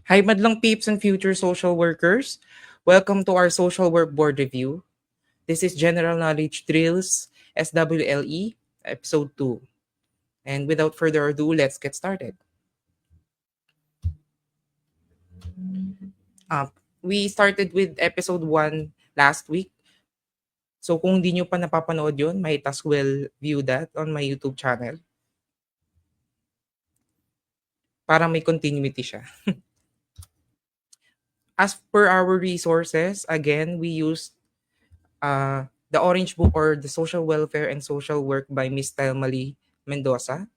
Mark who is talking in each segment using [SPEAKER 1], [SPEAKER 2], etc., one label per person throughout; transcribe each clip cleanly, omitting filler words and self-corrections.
[SPEAKER 1] Hi, madlang peeps and future social workers. Welcome to our social work board review. This is General Knowledge Drills, SWLE, episode 2. And without further ado, let's get started. Uh, we started with episode 1 last week. So kung hindi nyo pa napapanood yun, might as well view that on my YouTube channel para may continuity siya. As per our resources, again, we used the Orange Book or the Social Welfare and Social Work by Miss Telmali Mendoza.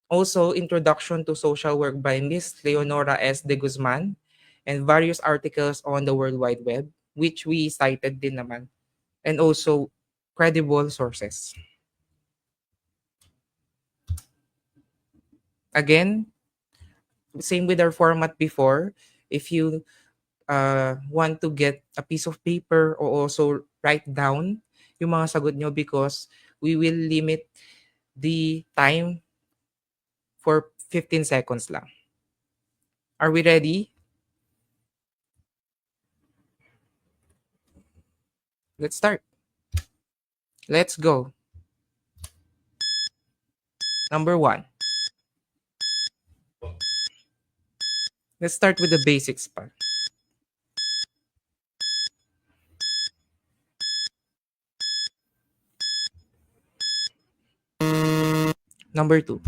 [SPEAKER 1] Also, Introduction to Social Work by Miss Leonora S. de Guzman and various articles on the World Wide Web, which we cited din naman. And also, credible sources. Again, same with our format before. If you want to get a piece of paper or also write down yung mga sagot nyo because we will limit the time for 15 seconds lang. Are we ready? Let's start. Let's go. Number 1. Let's start with the basics pa. Number 2.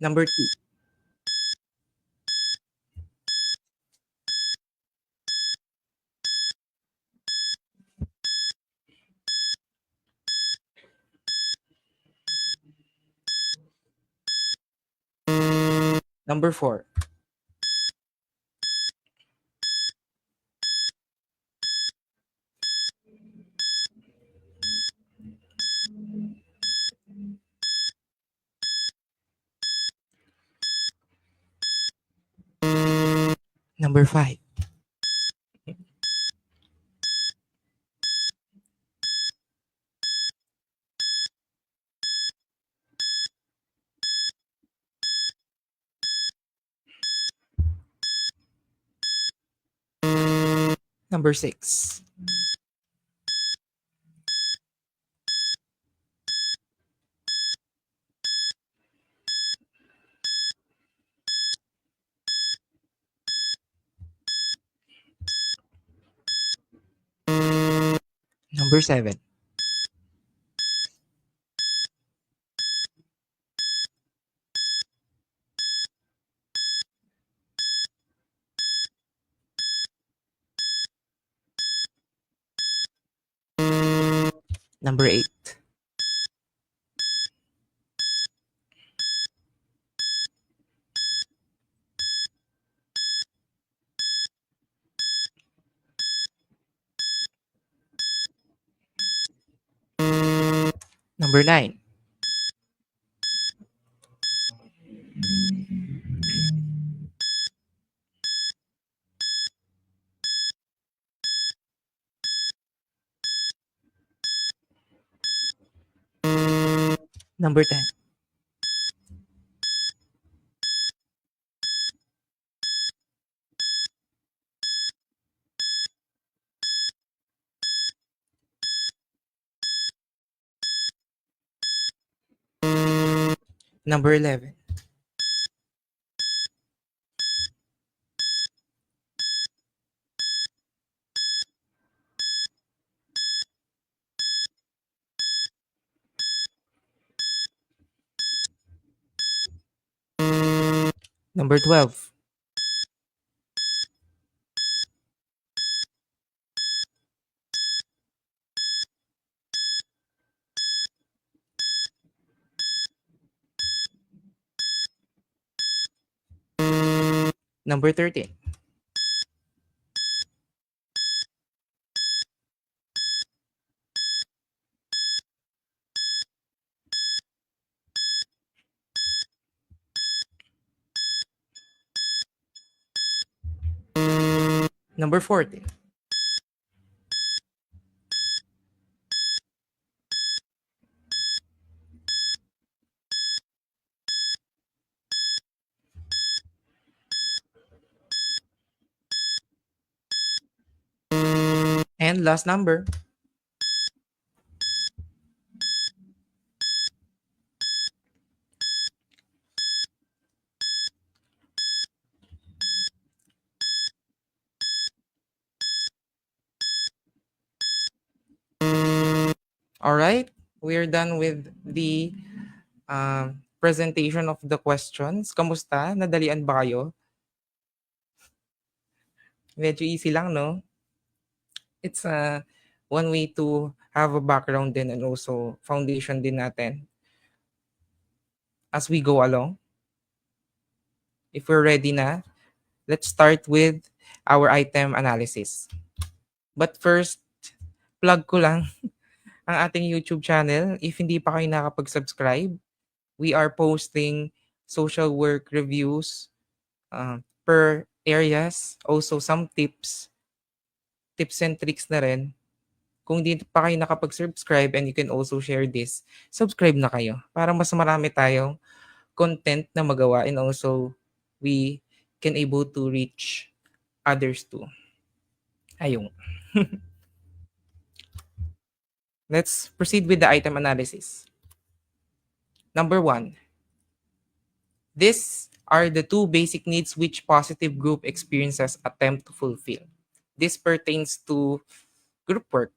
[SPEAKER 1] Number 2. Number 4. Number 5. Number 6. Number 7. Number 8. Number 9. Number 10. Number 11. Number 12. Number 13. Number 14. And last number. All right. We're done with the presentation of the questions. Kamusta? Nadalian ba kayo? Medyo easy lang, no? It's one way to have a background din and also foundation din natin as we go along. If we're ready na, let's start with our item analysis. But first, plug ko lang ang ating YouTube channel. If hindi pa kayo nakapag-subscribe, we are posting social work reviews per areas, also some tips and tricks na rin. Kung di pa kayo nakapag-subscribe and you can also share this, subscribe na kayo para mas marami tayong content na magawa and also we can able to reach others too. Ayun. Let's proceed with the item analysis. Number 1. These are the two basic needs which positive group experiences attempt to fulfill. This pertains to group work.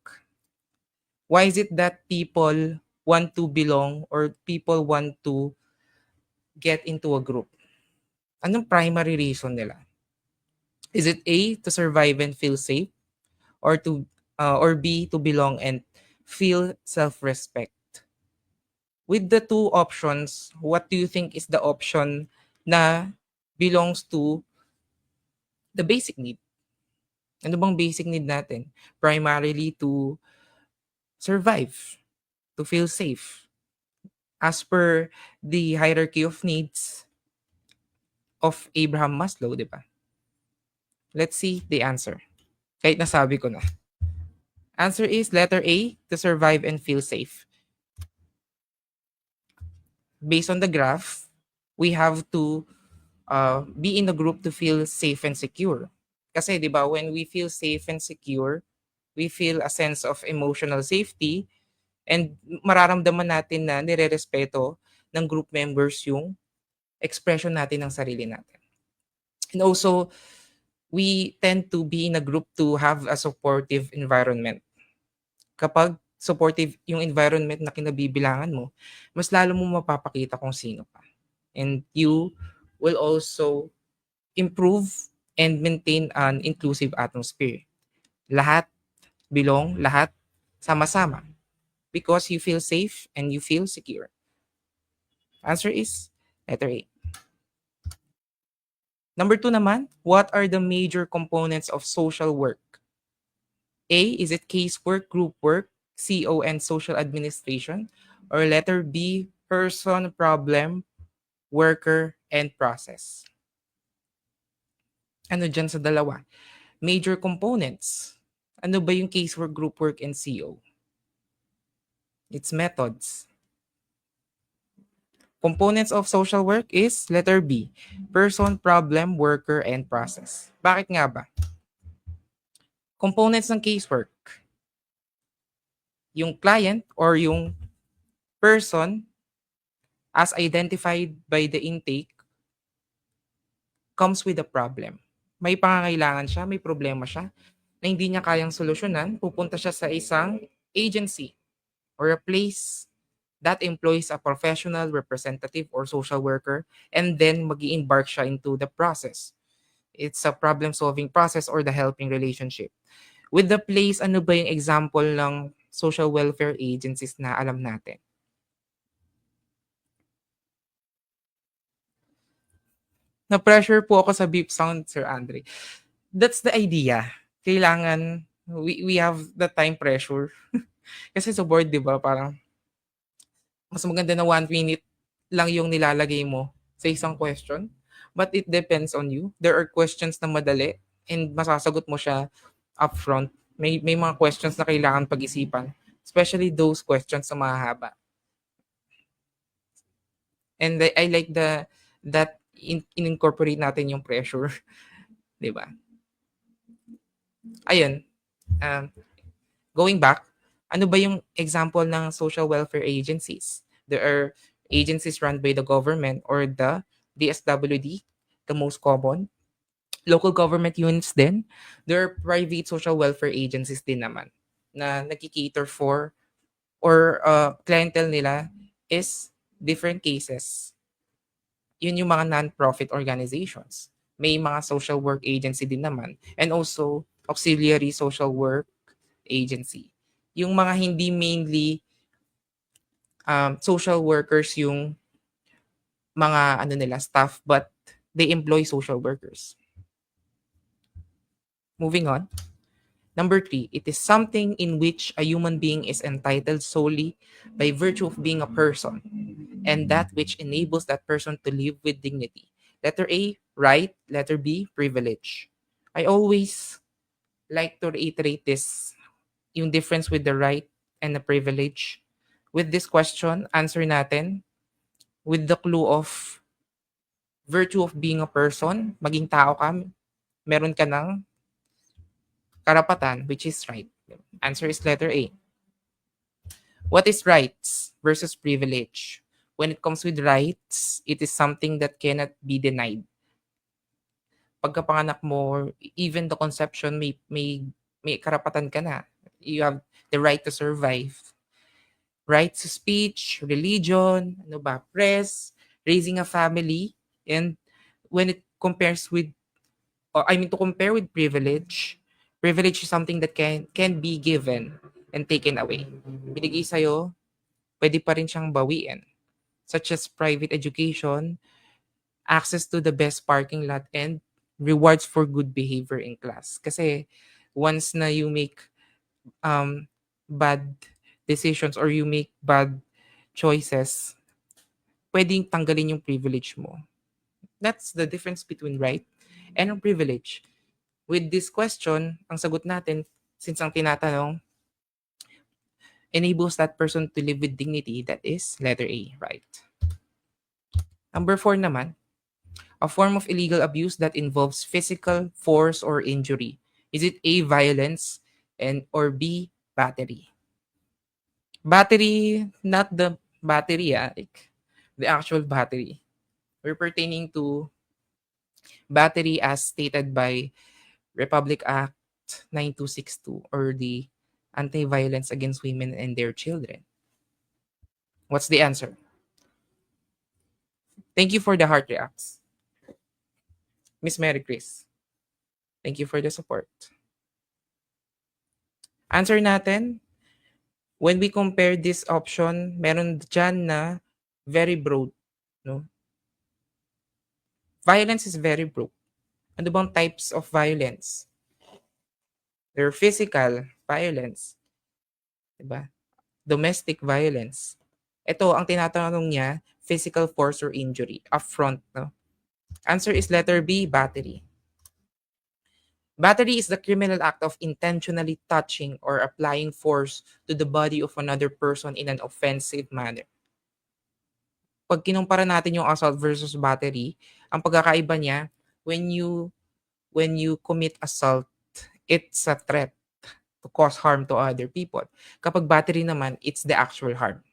[SPEAKER 1] Why is it that people want to belong or people want to get into a group? Anong primary reason nila? Is it A, to survive and feel safe, or or B, to belong and feel self-respect? With the two options, what do you think is the option na belongs to the basic need? Ano bang basic need natin? Primarily to survive, to feel safe. As per the hierarchy of needs of Abraham Maslow, di ba? Let's see the answer. Kahit nasabi ko na. Answer is letter A, to survive and feel safe. Based on the graph, we have to be in a group to feel safe and secure. Kasi, di ba, when we feel safe and secure, we feel a sense of emotional safety and mararamdaman natin na nire-respeto ng group members yung expression natin ng sarili natin. And also, we tend to be in a group to have a supportive environment. Kapag supportive yung environment na kinabibilangan mo, mas lalo mo mapapakita kung sino ka. And you will also improve and maintain an inclusive atmosphere. Lahat belong, lahat sama-sama. Because you feel safe and you feel secure. Answer is letter A. Number 2 naman, what are the major components of social work? A, is it casework, group work, CO and social administration? Or letter B, person, problem, worker, and process? Ano dyan sa dalawa? Major components. Ano ba yung casework, group work, and CO? It's methods. Components of social work is letter B, person, problem, worker, and process. Bakit nga ba? Components ng casework. Yung client or yung person as identified by the intake comes with a problem. May pangangailangan siya, may problema siya na hindi niya kayang solusyonan, pupunta siya sa isang agency or a place that employs a professional representative or social worker and then mag-i-embark siya into the process. It's a problem-solving process or the helping relationship. With the place, ano ba yung example ng social welfare agencies na alam natin? Na-pressure po ako sa beep sound, Sir Andre. That's the idea. Kailangan, we have the time pressure. Kasi sa board, di ba, parang mas maganda na 1 minute lang yung nilalagay mo sa isang question. But it depends on you. There are questions na madali. and masasagot mo siya upfront. May mga questions na kailangan pag-isipan, especially those questions na mahahaba. And I like that incorporate natin yung pressure, 'di ba? Ayun, um, going back, ano ba yung example ng social welfare agencies? There are agencies run by the government or the DSWD, the most common. Local government units din. There are private social welfare agencies din naman na nagki-cater for or clientele nila is different cases. Yun yung mga non-profit organizations. May mga social work agency din naman and also auxiliary social work agency. Yung mga hindi mainly social workers yung mga ano nila staff but they employ social workers. Moving on. Number 3, it is something in which a human being is entitled solely by virtue of being a person, and that which enables that person to live with dignity. Letter A, right. Letter B, privilege. I always like to reiterate this, yung difference with the right and the privilege. With this question, answer natin with the clue of virtue of being a person, maging tao ka, meron ka ng karapatan, which is right. Answer is letter A. What is rights versus privilege? When it comes with rights, it is something that cannot be denied. Pagkapanganak mo, even the conception, may karapatan ka na. You have the right to survive. Right to speech, religion, ano ba, press, raising a family, and when it compares with, or I mean to compare with privilege, privilege is something that can be given and taken away. Binigay sa'yo, pwede pa rin siyang bawiin. Such as private education, access to the best parking lot, and rewards for good behavior in class. Kasi once na you make bad decisions or you make bad choices, pwedeng tanggalin yung privilege mo. That's the difference between right and privilege. With this question, ang sagot natin, since ang tinatanong, enables that person to live with dignity, that is letter A, right. Number 4 naman, a form of illegal abuse that involves physical force or injury. Is it A, violence, and or B, battery? Battery, not the battery, like the actual battery. We're pertaining to battery as stated by Republic Act 9262 or the Anti-Violence Against Women and Their Children. What's the answer? Thank you for the heart reacts. Miss Mary Chris, thank you for the support. Answer natin, when we compare this option, meron dyan na very broad. No? Violence is very broad. Ano bang types of violence? There are physical violence. Diba? Domestic violence. Ito, ang tinatanong niya, physical force or injury. Upfront. No? Answer is letter B, battery. Battery is the criminal act of intentionally touching or applying force to the body of another person in an offensive manner. Pag kinumpara natin yung assault versus battery, ang pagkakaiba niya, when you commit assault, it's a threat to cause harm to other people. Kapag battery naman, it's the actual harm.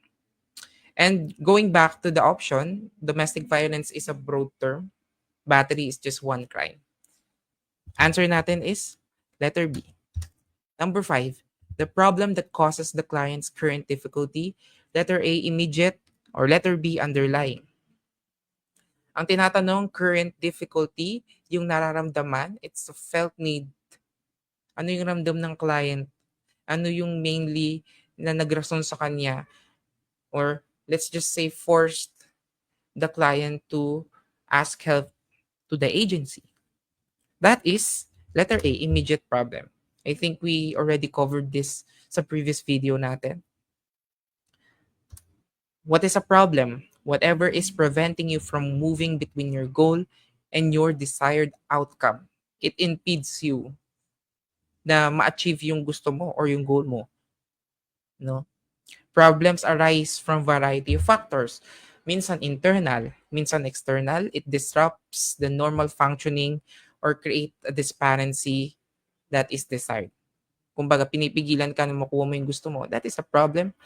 [SPEAKER 1] And going back to the option, domestic violence is a broad term. Battery is just one crime. Answer natin is letter B. Number 5, the problem that causes the client's current difficulty. Letter A, immediate, or letter B, underlying. Ang tinatanong, current difficulty, yung nararamdaman, it's a felt need. Ano yung ramdam ng client? Ano yung mainly na nagrason sa kanya? Or let's just say forced the client to ask help to the agency. That is letter A, immediate problem. I think we already covered this sa previous video natin. What is a problem? Whatever is preventing you from moving between your goal and your desired outcome. it impedes you na ma-achieve yung gusto mo or yung goal mo, no? Problems arise from variety of factors. Minsan internal, minsan external. It disrupts the normal functioning or create a disparity that is desired. Kumbaga, pinipigilan ka na makuha mo yung gusto mo. That is a problem.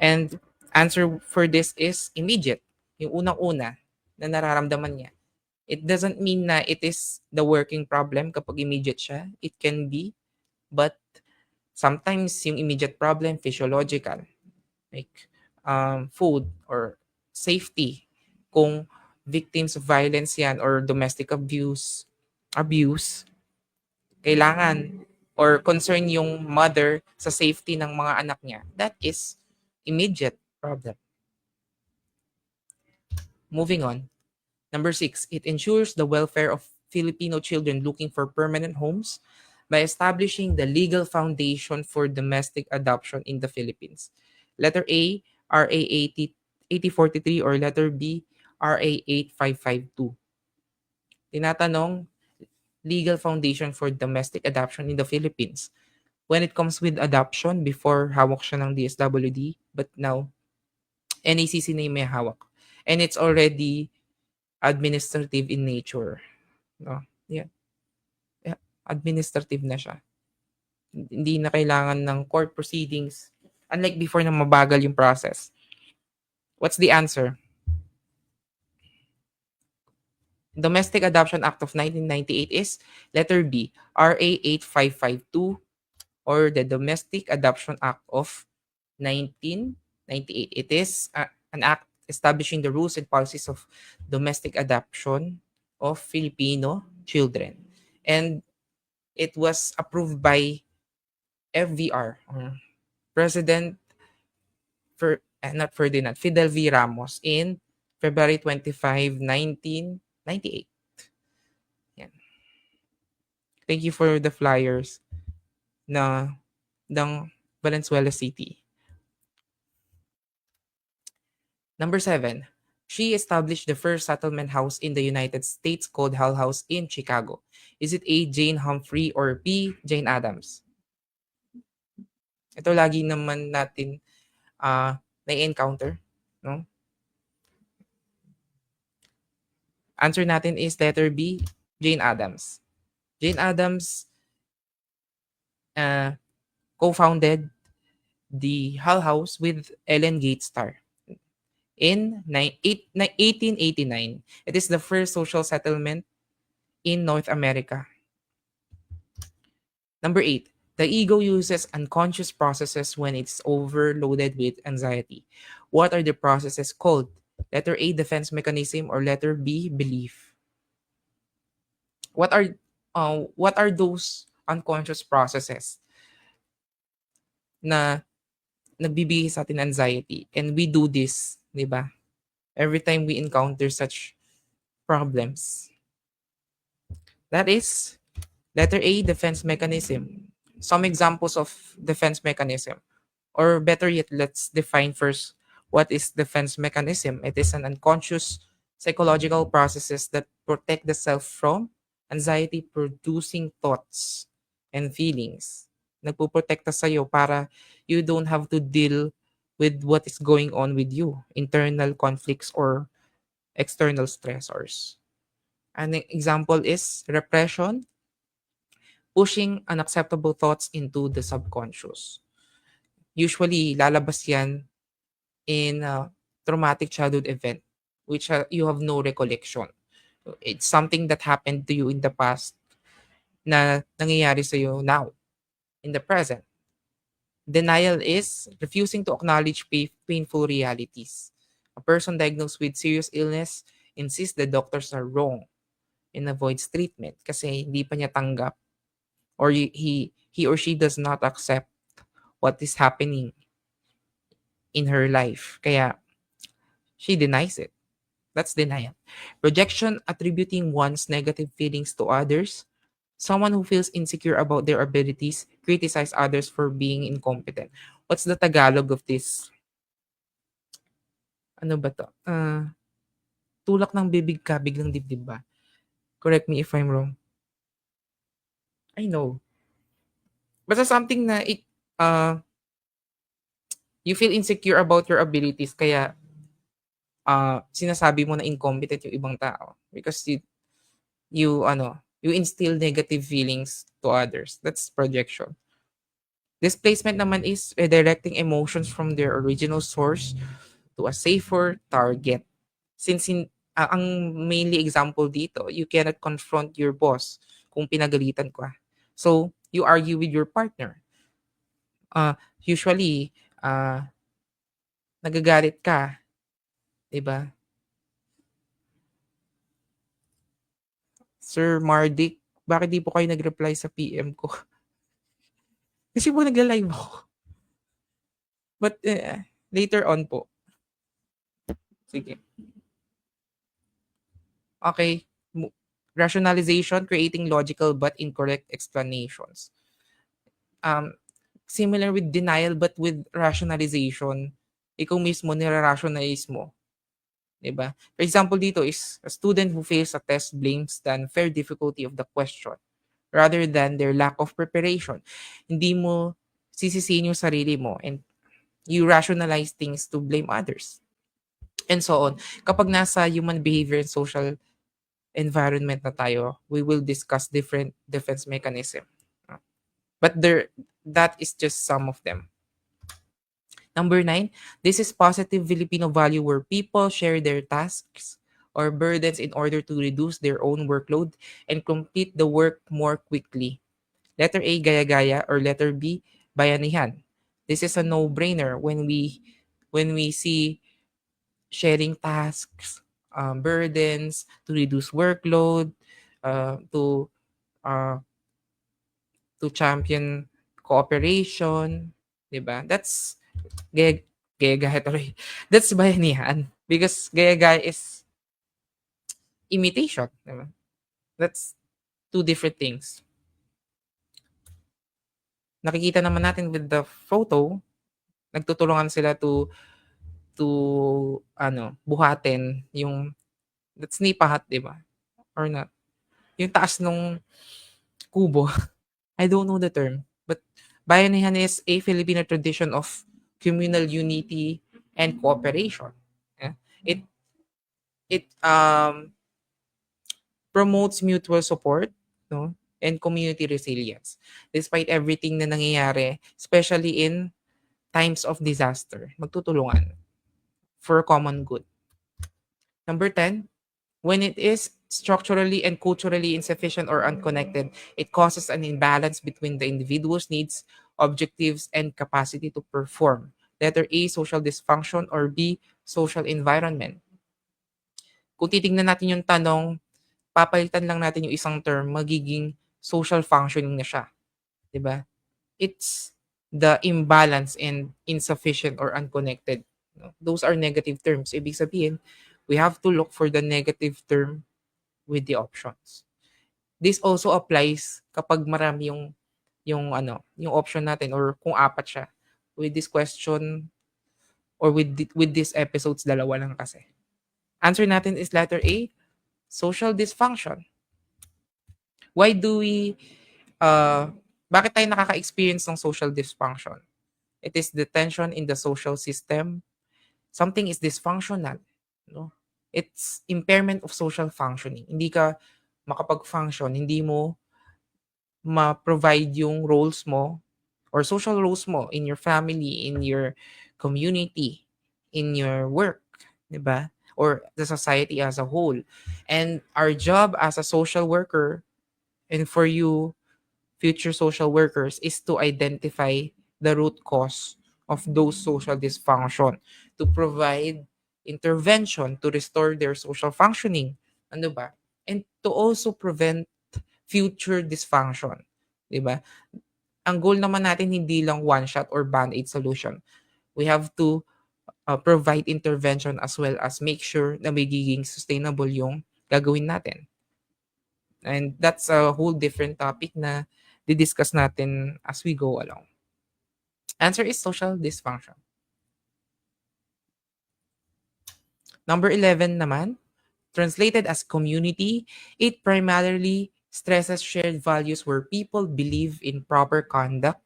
[SPEAKER 1] And answer for this is immediate. Yung unang-una na nararamdaman niya. It doesn't mean na it is the working problem kapag immediate siya. It can be, but sometimes yung immediate problem, physiological, like food or safety. Kung victims of violence yan or domestic abuse, kailangan or concern yung mother sa safety ng mga anak niya. That is immediate problem. Moving on. Number 6, it ensures the welfare of Filipino children looking for permanent homes by establishing the legal foundation for domestic adoption in the Philippines. Letter A, RA 8043 or letter B, RA 8552. Tinatanong, legal foundation for domestic adoption in the Philippines. When it comes with adoption, before hawak siya ng DSWD, but now NACC na yung may hawak. And it's already administrative in nature. No? Yeah. Yeah. Administrative na siya. Hindi na kailangan ng court proceedings. Unlike before na mabagal yung process. What's the answer? Domestic Adoption Act of 1998 is letter B, RA 8552 or the Domestic Adoption Act of 1998. It is an act establishing the rules and policies of domestic adoption of Filipino children. And it was approved by FVR, President not Ferdinand, Fidel V. Ramos in February 25, 1998. Yan. Thank you for the flyers na ng Valenzuela City. Number 7, she established the first settlement house in the United States called Hull House in Chicago. Is it A, Jane Humphrey or B, Jane Addams? Ito lagi naman natin na-encounter, no? Answer natin is letter B, Jane Addams. Jane Addams co-founded the Hull House with Ellen Gatestar in 1889. It is the first social settlement in North America. Number 8, the ego uses unconscious processes when it's overloaded with anxiety. What are the processes called? Letter A, defense mechanism, or letter B, belief? What are those unconscious processes na nagbibigay sa atin anxiety? And we do this, di ba? Every time we encounter such problems. That is letter A, defense mechanism. Some examples of defense mechanism. Or better yet, let's define first what is defense mechanism. It is an unconscious psychological processes that protect the self from anxiety-producing thoughts and feelings. Nagpuprotekta sa'yo para you don't have to deal with what is going on with you, internal conflicts or external stressors. An example is repression, pushing unacceptable thoughts into the subconscious. Usually, lalabas yan in a traumatic childhood event, which you have no recollection. It's something that happened to you in the past na nangyayari sa'yo now, in the present. Denial is refusing to acknowledge painful realities. A person diagnosed with serious illness insists the doctors are wrong and avoids treatment kasi hindi pa niya tanggap or he or she does not accept what is happening in her life. Kaya she denies it. That's denial. Rejection, attributing one's negative feelings to others. Someone who feels insecure about their abilities, criticize others for being incompetent. What's the Tagalog of this? Ano ba to? Tulak ng bibig kabig ng dibdib ba? Correct me if I'm wrong. I know. Basta something na uh, you feel insecure about your abilities kaya sinasabi mo na incompetent yung ibang tao because you instill negative feelings to others. That's projection. Displacement naman is redirecting emotions from their original source to a safer target. Since ang mainly example dito, you cannot confront your boss kung pinagalitan ka. So, you argue with your partner. Usually, nagagalit ka, 'di ba? Sir Mardik, bakit di po kayo nag-reply sa PM ko? Kasi po nagla-live ako. But later on po. Sige. Okay. Rationalization, creating logical but incorrect explanations. Um, Similar with denial but with rationalization. Ikaw mismo, nire-rationalize mo. 'Di ba? For example dito is a student who fails a test blames the unfair difficulty of the question rather than their lack of preparation. Hindi mo sisisihin yung sarili mo and you rationalize things to blame others and so on. Kapag nasa human behavior and social environment na tayo, we will discuss different defense mechanism. But that is just some of them. Number 9, this is positive Filipino value where people share their tasks or burdens in order to reduce their own workload and complete the work more quickly. Letter A, gaya-gaya, or letter B, bayanihan. This is a no-brainer when we see sharing tasks, burdens to reduce workload, to uh, to champion cooperation, 'di ba? That's gaya gaya tuloy. That's bayanihan because gaya-gaya is imitation, 'di ba? That's two different things. Nakikita naman natin with the photo, nagtutulungan sila buhatin yung that's nipahat, 'di ba? Or not. Yung taas nung kubo. I don't know the term, but bayanihan is a Filipino tradition of communal unity and cooperation. Yeah? It it promotes mutual support, no, and community resilience despite everything na nangyayari, especially in times of disaster. Magtutulungan for common good. Number 10, when it is structurally and culturally insufficient or unconnected, it causes an imbalance between the individual's needs, objectives, and capacity to perform. Letter A, social dysfunction, or B, social environment. Kung titingnan natin yung tanong, papalitan lang natin yung isang term, magiging social functioning na siya. 'Di ba? It's the imbalance and insufficient or unconnected. No? Those are negative terms. Ibig sabihin, we have to look for the negative term with the options. This also applies kapag marami yung option natin or kung apat siya. With this question or with these episodes, dalawa lang kasi. Answer natin is letter A, social dysfunction. Why do we bakit tayo nakaka-experience ng social dysfunction? It is the tension in the social system. Something is dysfunctional, no? It's impairment of social functioning. Hindi ka makapag-function, hindi mo ma-provide yung roles mo or social roles mo in your family, in your community, in your work, 'di ba? Or the society as a whole. And our job as a social worker and for you future social workers is to identify the root cause of those social dysfunction, to provide intervention to restore their social functioning. Ano ba? And to also prevent future dysfunction. 'Di ba? Ang goal naman natin hindi lang one shot or band-aid solution. We have to provide intervention as well as make sure na magiging sustainable yung gagawin natin. And that's a whole different topic na di-discuss natin as we go along. Answer is social dysfunction. Number 11 naman, translated as community, it primarily stresses shared values where people believe in proper conduct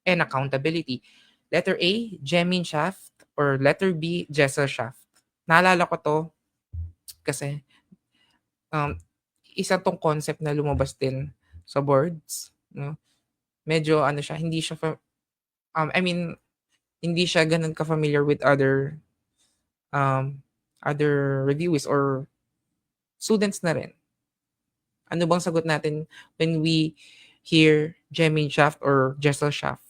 [SPEAKER 1] and accountability. Letter A, Gemeinschaft, or letter B, Gesellschaft. Naalala ko to kasi um, isa tong concept na lumabas din sa boards. No? Medyo ano siya, hindi siya, I mean, hindi siya ganun ka-familiar with um, other reviews or students na rin. Ano bang sagot natin when we hear Gemeinschaft or Gesellschaft?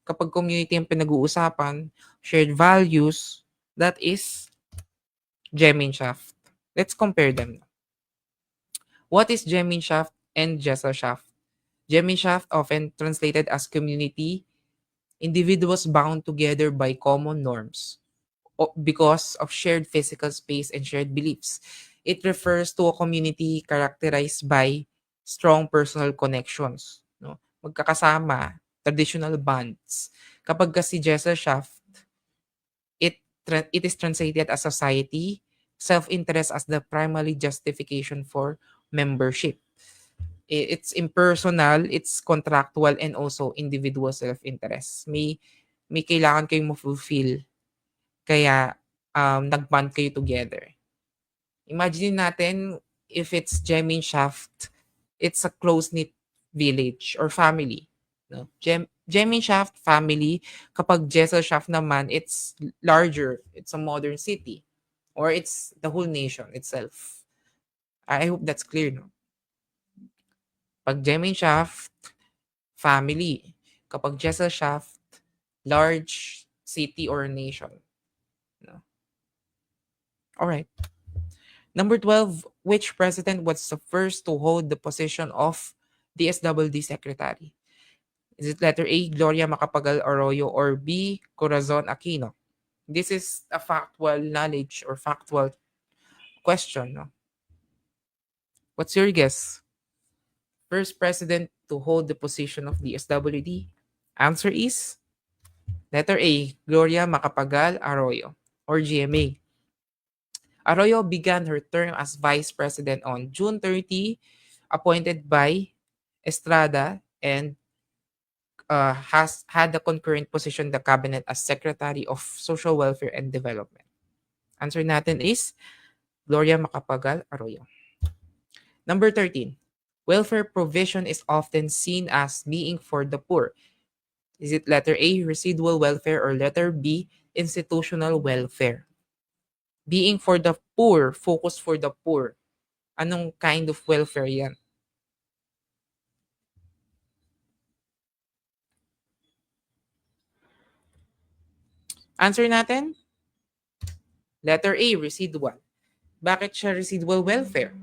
[SPEAKER 1] Kapag community ang pinag-uusapan, shared values, that is Gemeinschaft. Let's compare them. What is Gemeinschaft and Gesellschaft? Gemeinschaft, often translated as community, individuals bound together by common norms because of shared physical space and shared beliefs. It refers to a community characterized by strong personal connections, no? Magkakasama, traditional bonds. Kapag kasi Gesellschaft, it is translated as society, self-interest as the primary justification for membership. It's impersonal, it's contractual, and also individual self-interest. May kailangan kayong ma-fulfill. Kaya nag-bond kayo together. Imagine natin if it's Gemeinschaft, it's a close-knit village or family. No? Gemeinschaft family, kapag Gesellschaft naman, it's larger. It's a modern city. Or it's the whole nation itself. I hope that's clear, no? Pag Gemeinschaft, family. Kapag Gesellschaft, large city or nation. No? Alright. Number 12, which president was the first to hold the position of DSWD secretary? Is it letter A, Gloria Macapagal Arroyo, or B, Corazon Aquino? This is a factual knowledge or factual question. No? What's your guess? First president to hold the position of DSWD? Answer is letter A, Gloria Macapagal Arroyo, or GMA. Arroyo began her term as vice president on June 30, appointed by Estrada, and has had the concurrent position in the cabinet as Secretary of Social Welfare and Development. Answer natin is Gloria Macapagal Arroyo. Number 13. Welfare provision is often seen as being for the poor. Is it letter A, residual welfare, or letter B, institutional welfare? Being for the poor, focus for the poor. Anong kind of welfare yan? Answer natin? Letter A, residual. Bakit siya residual welfare?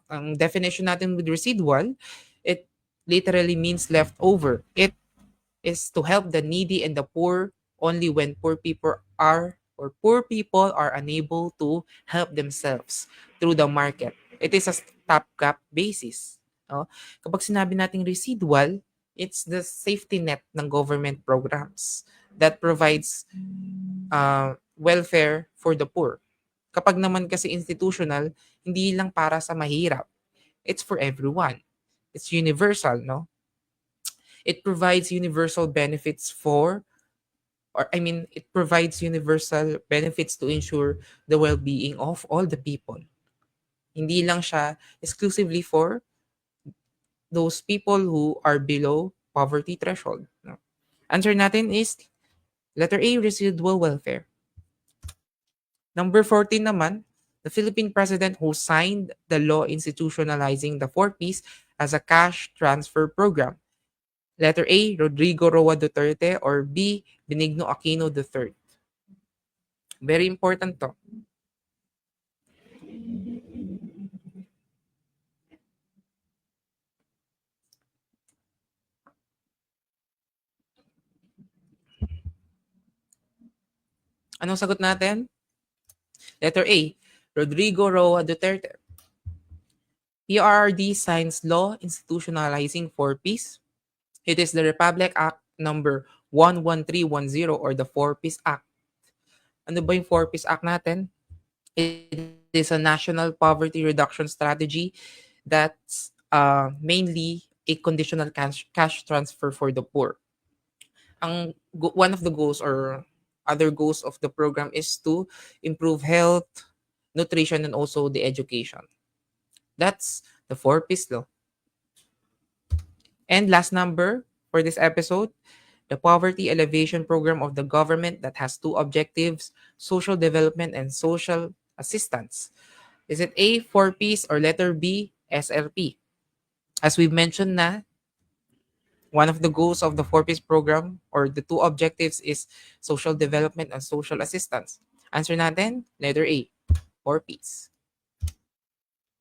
[SPEAKER 1] Ang definition natin with residual, it literally means leftover. It is to help the needy and the poor only when poor people are unable to help themselves through the market. It is a stopgap basis. No? Kapag sinabi nating residual, it's the safety net ng government programs that provides welfare for the poor. Kapag naman kasi institutional, hindi lang para sa mahirap. It's for everyone. It's universal, no? It provides universal benefits it provides universal benefits to ensure the well-being of all the people. Hindi lang siya exclusively for those people who are below poverty threshold. No? Answer natin is letter A, residual welfare. Number 14 naman, the Philippine president who signed the law institutionalizing the 4Ps as a cash transfer program. Letter A, Rodrigo Roa Duterte, or B, Benigno Aquino III. Very important to. Anong sagot natin? Letter A, Rodrigo Roa Duterte. PRRD signs law institutionalizing 4Ps. It is the Republic Act number 11310 or the 4Ps Act. Ano ba yung 4Ps Act natin? It It is a national poverty reduction strategy that's mainly a conditional cash transfer for the poor. One of the goals or other goals of the program is to improve health, nutrition, and also the education. That's the four P's law. And last number for this episode, the poverty alleviation program of the government that has two objectives: social development and social assistance. Is it A, 4Ps, or letter B, SLP? As we've mentioned na, one of the goals of the 4Ps program or the two objectives is social development and social assistance. Answer natin, letter A, 4Ps.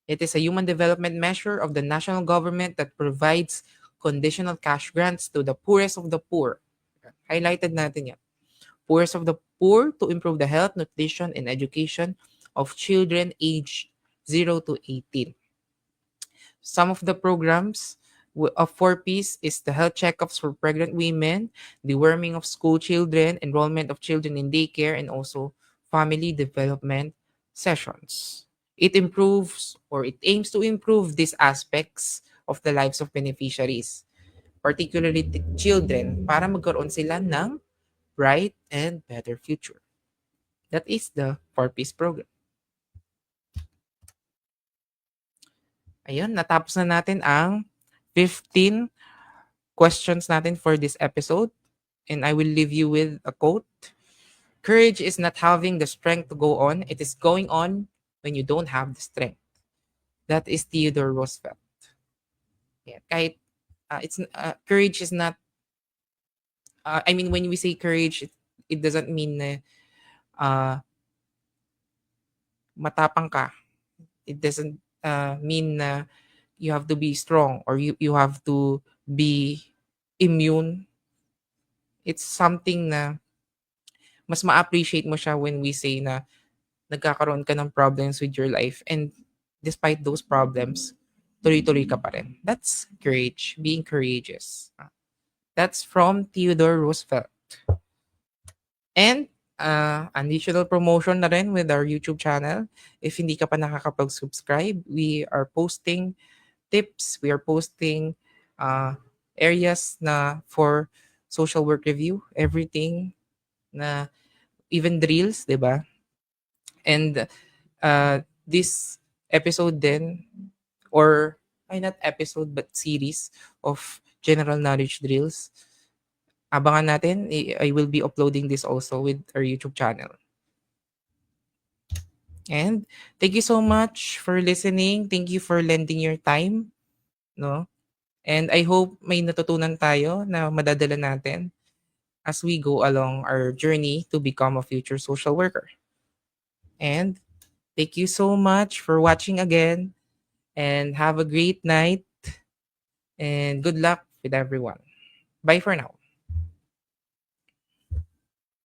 [SPEAKER 1] It is a human development measure of the national government that provides conditional cash grants to the poorest of the poor. Highlighted natin yan. Poorest of the poor to improve the health, nutrition, and education of children aged 0 to 18. Some of the programs of 4Ps is the health checkups for pregnant women, deworming of school children, enrollment of children in daycare, and also family development sessions. It improves or it aims to improve these aspects of the lives of beneficiaries, particularly the children, para magkaroon sila ng bright and better future. That is the 4Ps program. Ayun, natapos na natin ang 15 questions natin for this episode. And I will leave you with a quote. Courage is not having the strength to go on. It is going on when you don't have the strength. That is Theodore Roosevelt. Yeah, kahit courage is not, I mean, when we say courage, it doesn't mean na matapang ka. It doesn't mean na you have to be strong or you have to be immune. It's something na mas ma-appreciate mo siya when we say na nagkakaroon ka ng problems with your life and despite those problems, tuloy-tuloy ka pa rin. That's courage, being courageous. That's from Theodore Roosevelt. And additional promotion na rin with our YouTube channel. If hindi ka pa nakakapag-subscribe, we are posting tips, we are posting areas na for social work review, everything na even drills, 'di ba? And this episode then or not episode but series of general knowledge drills. Abangan natin, I will be uploading this also with our YouTube channel. And thank you so much for listening. Thank you for lending your time, no? And I hope may natutunan tayo na madadala natin as we go along our journey to become a future social worker. And thank you so much for watching again and have a great night and good luck with everyone. Bye for now.